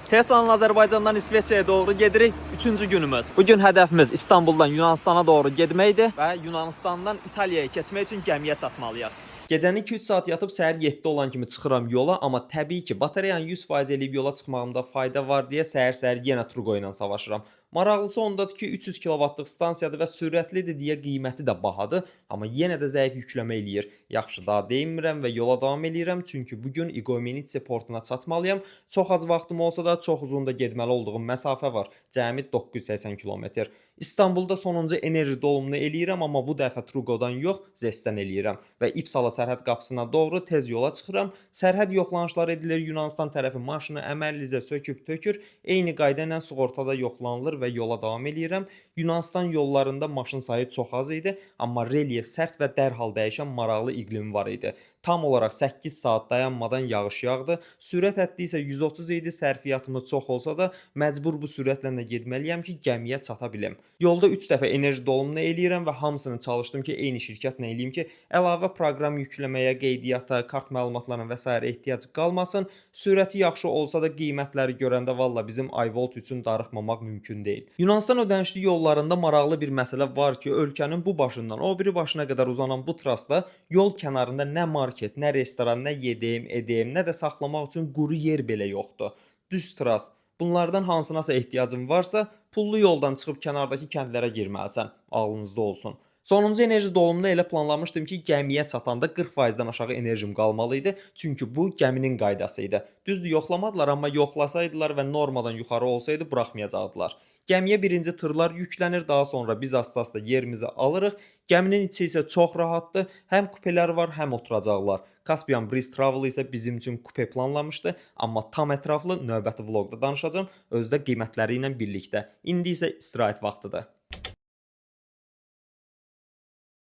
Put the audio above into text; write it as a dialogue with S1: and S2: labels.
S1: Teslanın Azərbaycandan İsveçrəyə doğru gedirik. 3-cü günümüz. Bugün hədəfimiz İstanbuldan Yunanistana doğru getməkdir və Yunanistandan İtaliyaya keçmək üçün gəmiyə çatmalıyıq. Gecəni 2-3 saat yatıb səhər 7 olan kimi çıxıram yola, amma təbii ki, batareyanı 100% eləyib yola çıxmağımda fayda var deyə səhər-səhər yenə Trugo ilə savaşıram. Maraqlısı ondadır ki, 300 kW-lıq stansiyadır və sürətlidir deyə qiyməti də bahadır, amma yenə də zəif yükləmə eləyir. Yaxşı, daha deymirəm və yola davam eləyirəm, çünki bugün Igoumenitsa portuna çatmalıyam. Çox az vaxtım olsa da çox uzun da getməli olduğum məsafə var. Cəmi 980 km. İstanbulda sonuncu enerji dolumunu eləyirəm, amma bu dəfə Trugodan yox, Zestdən eləyirəm və İpsala sərhəd qapısına doğru tez yola çıxıram. Sərhəd yoxlanışları edilir, Yunanistan tərəfi maşını əməllicə söküb tökür, eyni qayda ilə sığortada yoxlanılır və yola davam eləyirəm. Yunanistan yollarında maşın sayı çox az idi, amma relyef sərt və dərhal dəyişən maraqlı iqlim var idi. Tam olaraq 8 saat dayanmadan yağış yağdı. Sürət həddi isə 130 idi. Sərfiyyatımız çox olsa da məcbur bu sürətlə də getməliyəm ki, gəmiyə çata bilim. Yolda 3 dəfə enerji dolumunu eləyirəm və hamısını çalışdım ki, eyni şirkətlə eləyim ki, əlavə proqram yükləməyə, qeydiyyata, kart məlumatlarına və s. ehtiyac qalmasın. Sürəti yaxşı olsa da qiymətləri görəndə valla bizim iVolt üçün darıxmamaq mümkün deyil. Yunanistan ödənişli yollarında maraqlı bir məsələ var ki, ölkənin bu başından o biri başına qədər uzanan bu trasda yol kənarında nə market, nə restoran, nə yediyim, edeyim, nə də saxlamaq üçün quru yer belə yoxdur. Düz tras. Bunlardan hansınasa ehtiyacın varsa, pullu yoldan çıxıb kənardakı kəndlərə girməlisən. Ağlınızda olsun. Sonuncu enerji dolumunu elə planlamışdım ki, gəmiyə çatanda 40%-dən aşağı enerjim qalmalı idi. Çünki bu gəminin qaydası idi. Düzdür, yoxlamadılar, amma yoxlasaydılar və normadan yuxarı olsaydı buraxmayacaqdılar. Gəmiyə birinci tırlar yüklənir, daha sonra biz asta-asta yerimizi alırıq. Gəminin içi isə çox rahatdır. Həm kupelər var, həm oturacaqlar. Caspian Breeze Travel isə bizim üçün kupe planlamışdı, amma tam ətraflı növbəti vloqda danışacağam, özü də qiymətləri ilə birlikdə. İndi isə istirahət vaxtıdır.